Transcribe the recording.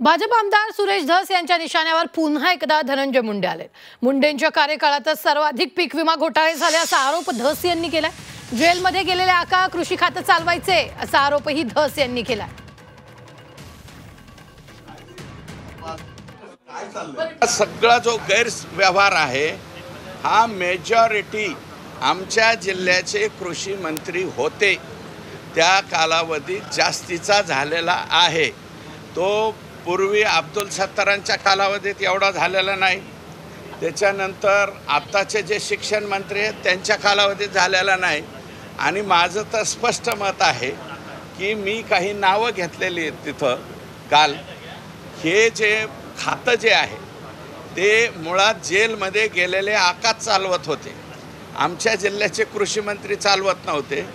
भाजप आमदार सुरेश धस यांच्या निशाण्यावर पुन्हा एकदा धनंजय मुंडे आले। मुंडेंच्या कार्यकाळातच सर्वाधिक पीक विमा घोटाळे झाले असा आरोप धस यांनी केलाय। जेलमध्ये गेलेले आका कृषी खातं चालवायचे असा आरोपही धस यांनी केलाय। सगळा जो गैरव्यवहार आहे हा मेजॉरिटी आमच्या जिल्ह्याचे कृषी मंत्री होते त्या कालावधीत जास्तीचा झालेला आहे। तो पूर्वी अब्दुल सत्तारांच्या कालावधीत एवढा झालेला नाही। त्याच्यानंतर आत्ताचे जे शिक्षण मंत्री आहेत त्यांच्या कालावधीत झालेला नाही। आणि माझं तर स्पष्ट मत आहे की मी काही नावं घेतलेली आहेत तिथं काल। हे जे खातं जे आहे ते मुळात जेलमध्ये गेलेले आकाच चालवत होते, आमच्या जिल्ह्याचे कृषी मंत्री चालवत नव्हते।